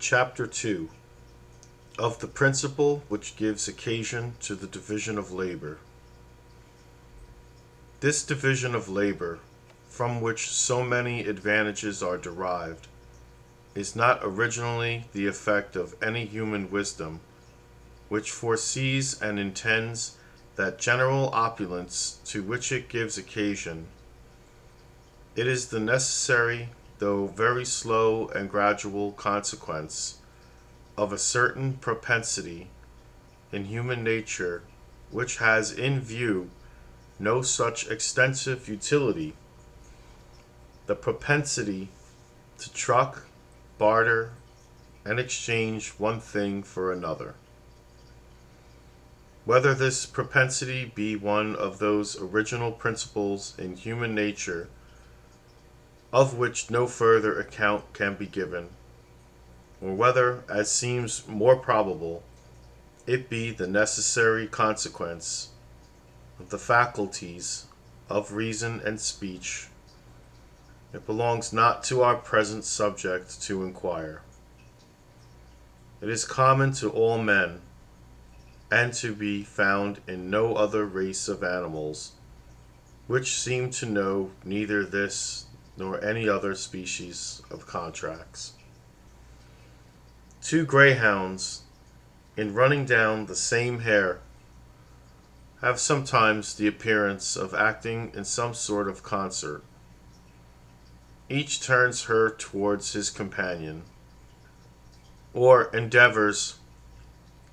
Chapter 2 of the principle which gives occasion to the division of labor. This division of labor, from which so many advantages are derived, is not originally the effect of any human wisdom, which foresees and intends that general opulence to which it gives occasion. It is the necessary, though very slow and gradual consequence of a certain propensity in human nature which has in view no such extensive utility, the propensity to truck, barter, and exchange one thing for another. Whether this propensity be one of those original principles in human nature of which no further account can be given, or whether, as seems more probable, it be the necessary consequence of the faculties of reason and speech, it belongs not to our present subject to inquire. It is common to all men, and to be found in no other race of animals, which seem to know neither this nor any other species of contracts. Two greyhounds, in running down the same hare, have sometimes the appearance of acting in some sort of concert. Each turns her towards his companion, or endeavors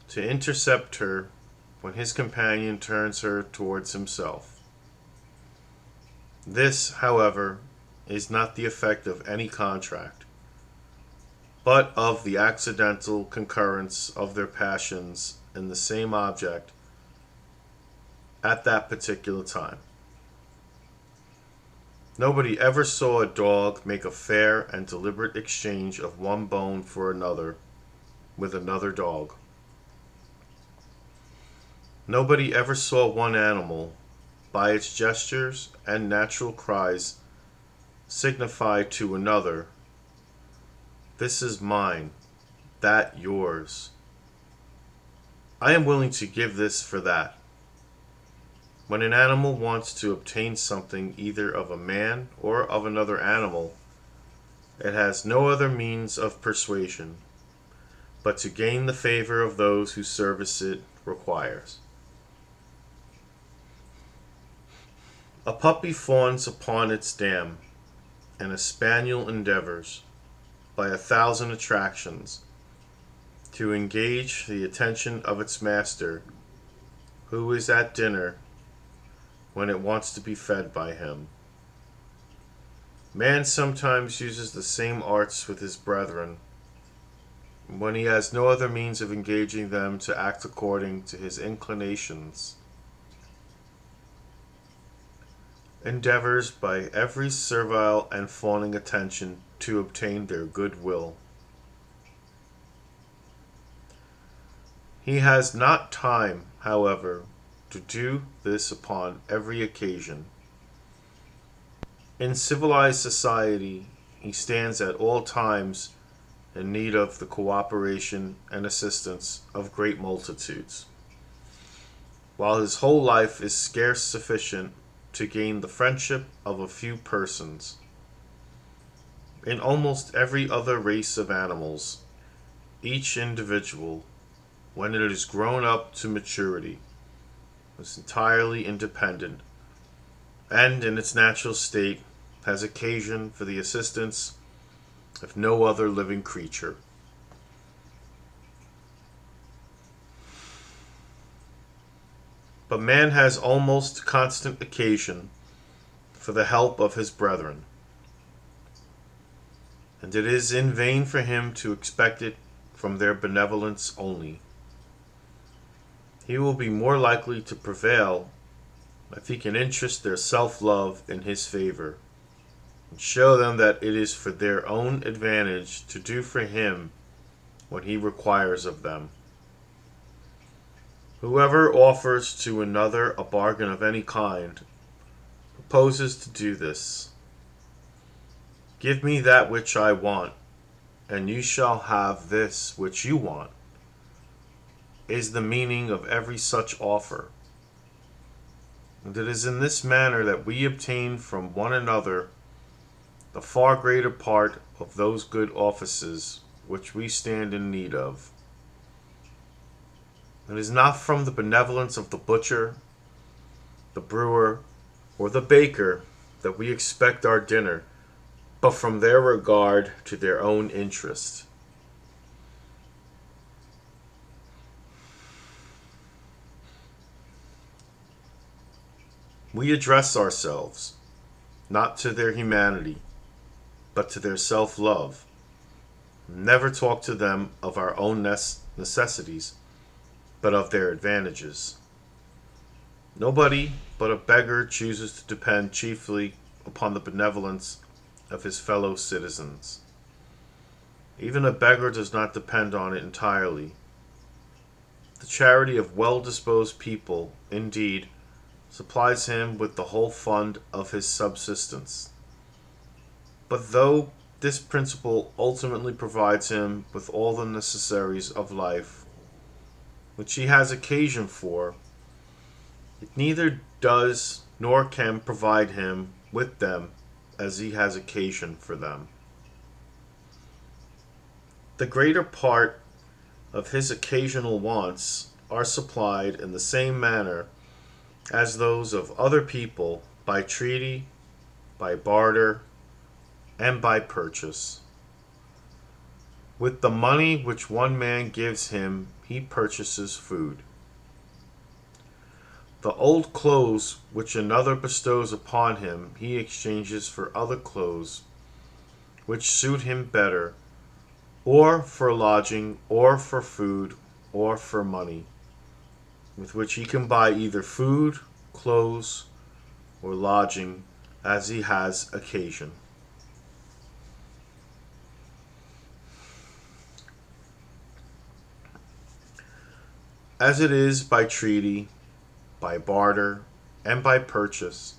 to intercept her when his companion turns her towards himself. This, however, is not the effect of any contract, but of the accidental concurrence of their passions in the same object at that particular time. Nobody ever saw a dog make a fair and deliberate exchange of one bone for another with another dog. Nobody ever saw one animal, by its gestures and natural cries, signify to another, "This is mine, that yours. I am willing to give this for that." When an animal wants to obtain something either of a man or of another animal, it has no other means of persuasion but to gain the favor of those whose service it requires. A puppy fawns upon its dam, and a spaniel endeavors, by 1,000 attractions, to engage the attention of its master, who is at dinner when it wants to be fed by him. Man sometimes uses the same arts with his brethren, when he has no other means of engaging them to act according to his inclinations. Endeavors by every servile and fawning attention to obtain their good will. He has not time, however, to do this upon every occasion. In civilized society, he stands at all times in need of the cooperation and assistance of great multitudes, while his whole life is scarce sufficient to gain the friendship of a few persons. In almost every other race of animals, each individual, when it is grown up to maturity, is entirely independent, and in its natural state has occasion for the assistance of no other living creature. But man has almost constant occasion for the help of his brethren, and it is in vain for him to expect it from their benevolence only. He will be more likely to prevail if he can interest their self-love in his favor, and show them that it is for their own advantage to do for him what he requires of them. Whoever offers to another a bargain of any kind proposes to do this. "Give me that which I want," and you shall have this which you want, is the meaning of every such offer. And it is in this manner that we obtain from one another the far greater part of those good offices which we stand in need of. It is not from the benevolence of the butcher, the brewer, or the baker that we expect our dinner, but from their regard to their own interest. We address ourselves, not to their humanity, but to their self-love. Never talk to them of our own necessities, but of their advantages. Nobody but a beggar chooses to depend chiefly upon the benevolence of his fellow citizens. Even a beggar does not depend on it entirely. The charity of well-disposed people, indeed, supplies him with the whole fund of his subsistence. But though this principle ultimately provides him with all the necessaries of life which he has occasion for, it neither does nor can provide him with them as he has occasion for them. The greater part of his occasional wants are supplied in the same manner as those of other people, by treaty, by barter, and by purchase. With the money which one man gives him, he purchases food. The old clothes which another bestows upon him, he exchanges for other clothes which suit him better, or for lodging, or for food, or for money, with which he can buy either food, clothes, or lodging as he has occasion. As it is by treaty, by barter, and by purchase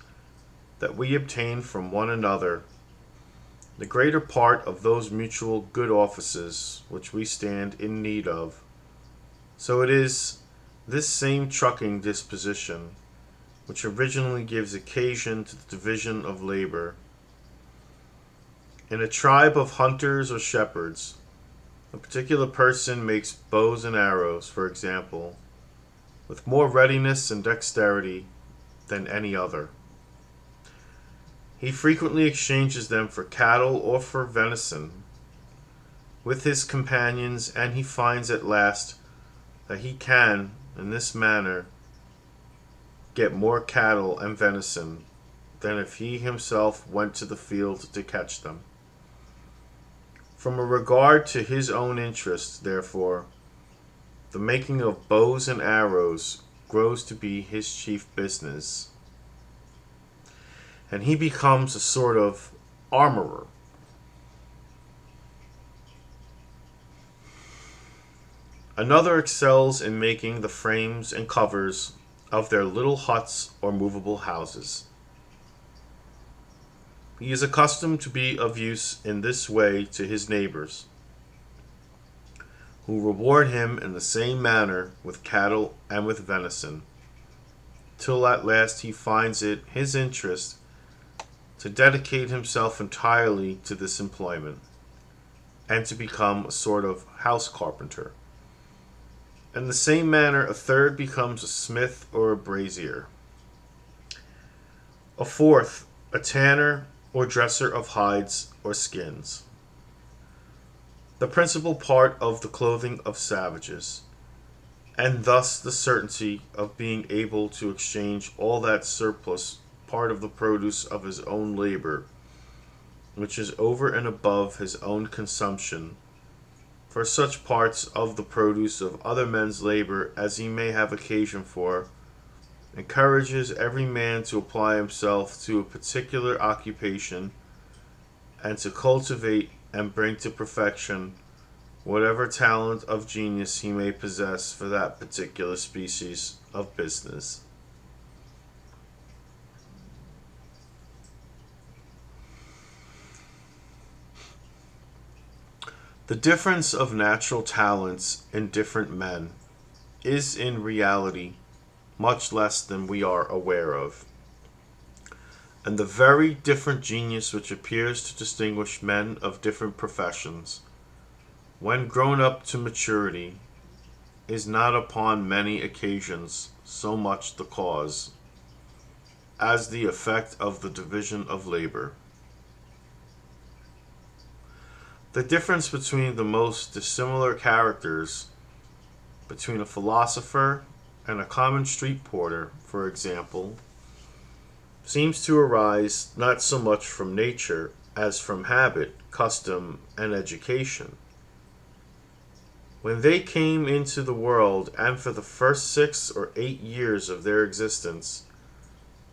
that we obtain from one another the greater part of those mutual good offices which we stand in need of, so it is this same trucking disposition which originally gives occasion to the division of labor. In a tribe of hunters or shepherds, a particular person makes bows and arrows, for example, with more readiness and dexterity than any other. He frequently exchanges them for cattle or for venison with his companions, and he finds at last that he can, in this manner, get more cattle and venison than if he himself went to the field to catch them. From a regard to his own interest, therefore, the making of bows and arrows grows to be his chief business, and he becomes a sort of armorer. Another excels in making the frames and covers of their little huts or movable houses. He is accustomed to be of use in this way to his neighbors, who reward him in the same manner with cattle and with venison, till at last he finds it his interest to dedicate himself entirely to this employment, and to become a sort of house carpenter. In the same manner, a third becomes a smith or a brazier. A fourth, a tanner or dresser of hides or skins. The principal part of the clothing of savages, and thus the certainty of being able to exchange all that surplus part of the produce of his own labor, which is over and above his own consumption, for such parts of the produce of other men's labor as he may have occasion for, encourages every man to apply himself to a particular occupation, and to cultivate and bring to perfection whatever talent of genius he may possess for that particular species of business. The difference of natural talents in different men is in reality much less than we are aware of. And the very different genius which appears to distinguish men of different professions, when grown up to maturity, is not upon many occasions so much the cause as the effect of the division of labor. The difference between the most dissimilar characters, between a philosopher and a common street porter, for example, seems to arise not so much from nature as from habit, custom, and education. When they came into the world, and for the first 6 or 8 years of their existence,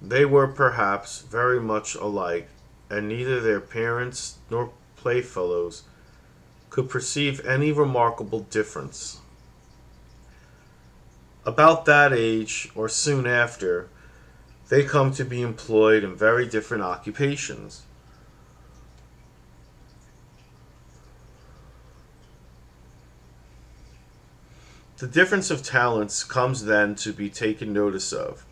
they were perhaps very much alike, and neither their parents nor playfellows could perceive any remarkable difference. About that age, or soon after, they come to be employed in very different occupations. The difference of talents comes then to be taken notice of,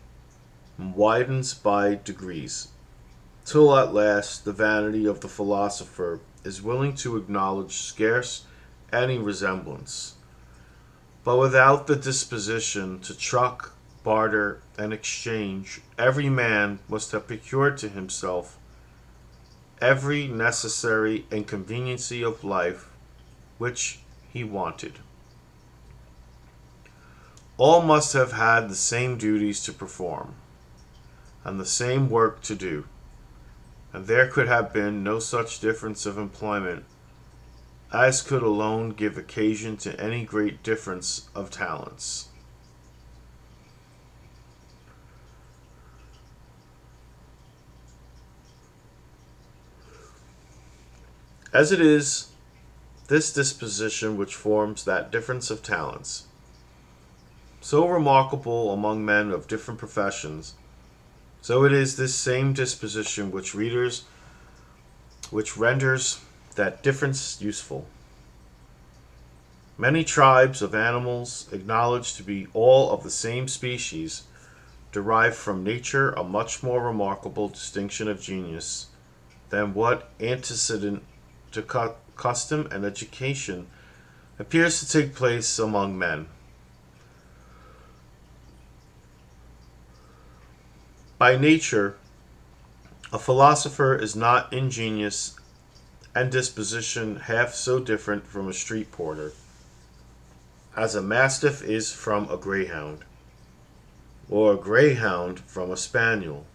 and widens by degrees, till at last the vanity of the philosopher is willing to acknowledge scarce any resemblance, but without the disposition to truck, barter, and exchange, every man must have procured to himself every necessary inconveniency of life which he wanted. All must have had the same duties to perform, and the same work to do, and there could have been no such difference of employment as could alone give occasion to any great difference of talents. As it is this disposition which forms that difference of talents, so remarkable among men of different professions, so it is this same disposition which renders that difference useful. Many tribes of animals, acknowledged to be all of the same species, derive from nature a much more remarkable distinction of genius than what antecedent to custom and education appears to take place among men. By nature, a philosopher is not in genius and disposition half so different from a street porter as a mastiff is from a greyhound, or a greyhound from a spaniel,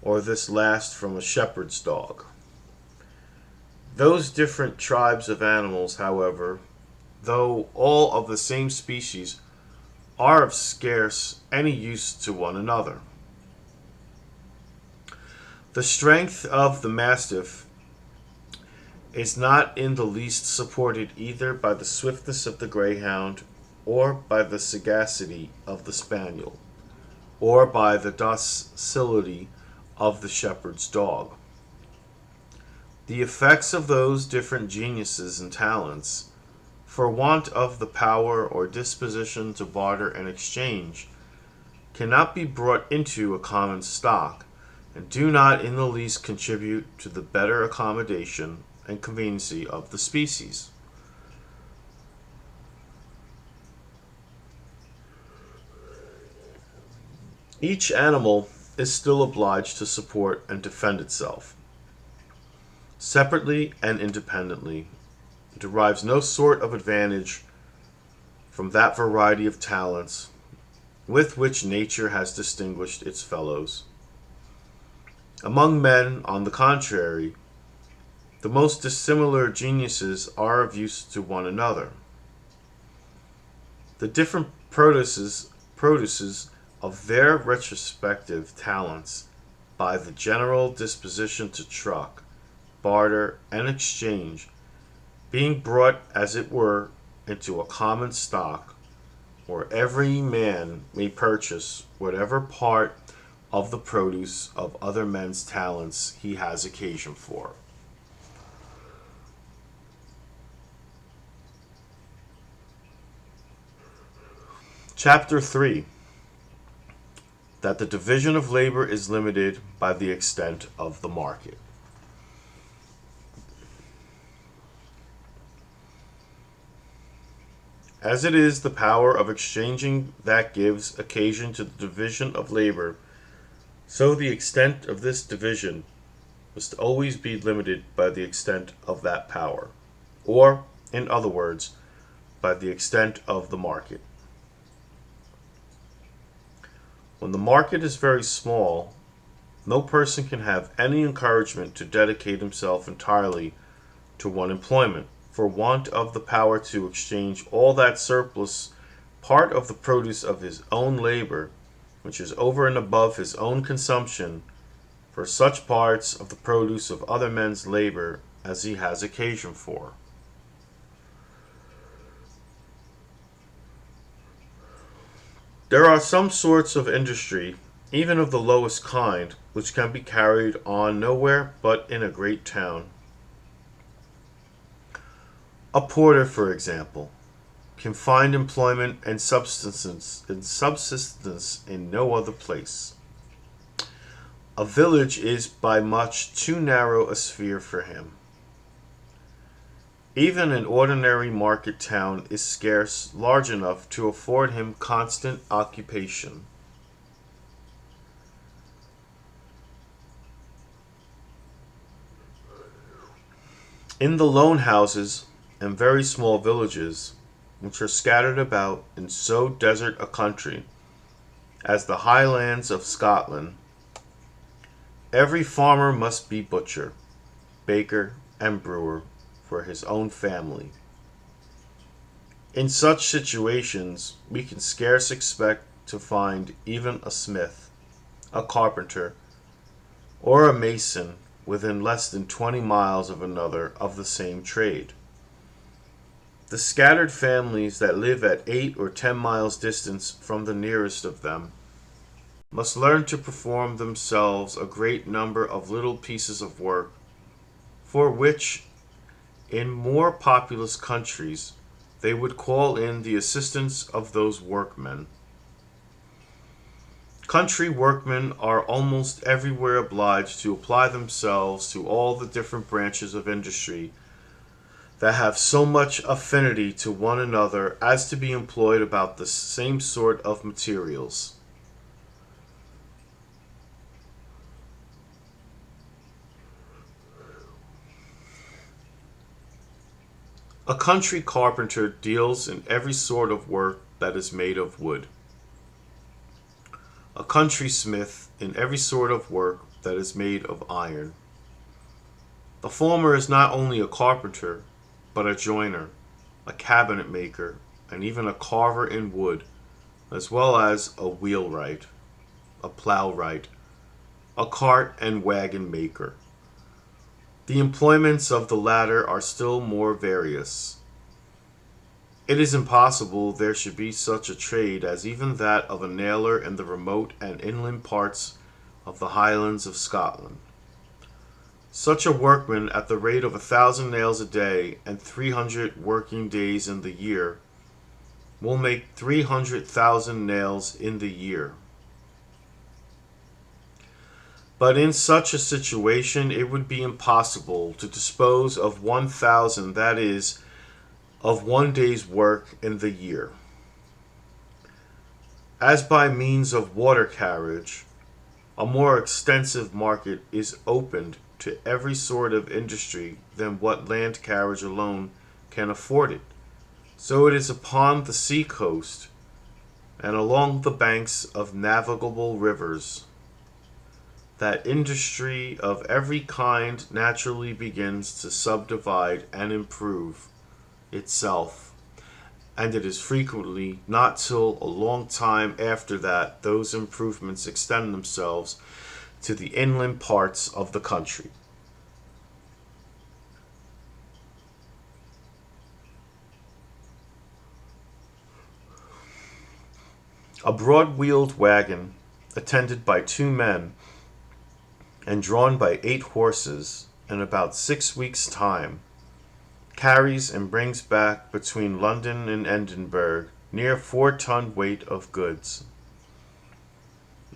or this last from a shepherd's dog. Those different tribes of animals, however, though all of the same species, are of scarce any use to one another. The strength of the mastiff is not in the least supported either by the swiftness of the greyhound, or by the sagacity of the spaniel, or by the docility of the shepherd's dog. The effects of those different geniuses and talents, for want of the power or disposition to barter and exchange, cannot be brought into a common stock, and do not in the least contribute to the better accommodation and conveniency of the species. Each animal is still obliged to support and defend itself, separately and independently, derives no sort of advantage from that variety of talents with which nature has distinguished its fellows. Among men, on the contrary, the most dissimilar geniuses are of use to one another. The different produces of their respective talents, by the general disposition to truck, barter, and exchange, being brought, as it were, into a common stock, where every man may purchase whatever part of the produce of other men's talents he has occasion for. Chapter 3. That the division of labor is limited by the extent of the market. As it is the power of exchanging that gives occasion to the division of labor, so the extent of this division must always be limited by the extent of that power, or, in other words, by the extent of the market. When the market is very small, no person can have any encouragement to dedicate himself entirely to one employment, for want of the power to exchange all that surplus part of the produce of his own labor, which is over and above his own consumption, for such parts of the produce of other men's labor as he has occasion for. There are some sorts of industry, even of the lowest kind, which can be carried on nowhere but in a great town. A porter, for example, can find employment and subsistence in no other place. A village is by much too narrow a sphere for him. Even an ordinary market town is scarce large enough to afford him constant occupation. In the lone houses and very small villages, which are scattered about in so desert a country as the highlands of Scotland, every farmer must be butcher, baker, and brewer for his own family. In such situations, we can scarce expect to find even a smith, a carpenter, or a mason within less than 20 miles of another of the same trade. The scattered families that live at 8 or 10 miles distance from the nearest of them must learn to perform themselves a great number of little pieces of work, for which in more populous countries they would call in the assistance of those workmen. Country workmen are almost everywhere obliged to apply themselves to all the different branches of industry that have so much affinity to one another as to be employed about the same sort of materials. A country carpenter deals in every sort of work that is made of wood. A country smith in every sort of work that is made of iron. The former is not only a carpenter, but a joiner, a cabinet maker, and even a carver in wood, as well as a wheelwright, a plowwright, a cart and wagon maker. The employments of the latter are still more various. It is impossible there should be such a trade as even that of a nailer in the remote and inland parts of the Highlands of Scotland. Such a workman, at the rate of 1,000 nails a day and 300 working days in the year, will make 300,000 nails in the year. But in such a situation it would be impossible to dispose of 1,000, that is, of one day's work in the year. As by means of water carriage, a more extensive market is opened to every sort of industry than what land carriage alone can afford it, so it is upon the sea coast and along the banks of navigable rivers that industry of every kind naturally begins to subdivide and improve itself, and it is frequently not till a long time after that those improvements extend themselves to the inland parts of the country. A broad-wheeled wagon, attended by 2 men, and drawn by 8 horses, in about 6 weeks' time, carries and brings back between London and Edinburgh near 4 ton weight of goods.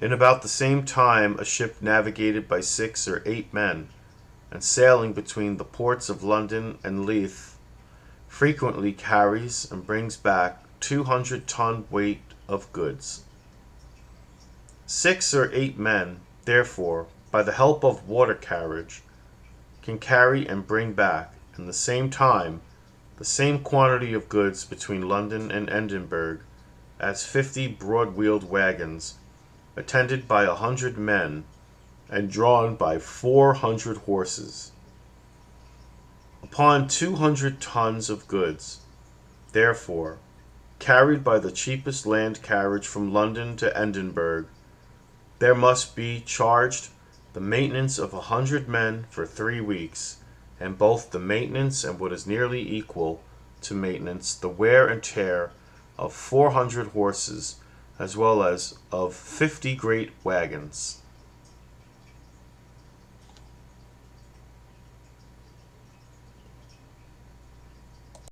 In about the same time, a ship navigated by 6 or 8 men, and sailing between the ports of London and Leith, frequently carries and brings back 200 ton weight of goods. 6 or 8 men, therefore, by the help of water carriage, can carry and bring back, in the same time, the same quantity of goods between London and Edinburgh as 50 broad-wheeled wagons, attended by 100 men, and drawn by 400 horses. Upon 200 tons of goods, therefore, carried by the cheapest land carriage from London to Edinburgh, there must be charged the maintenance of 100 men for 3 weeks, and both the maintenance and what is nearly equal to maintenance, the wear and tear of 400 horses, as well as of 50 great wagons.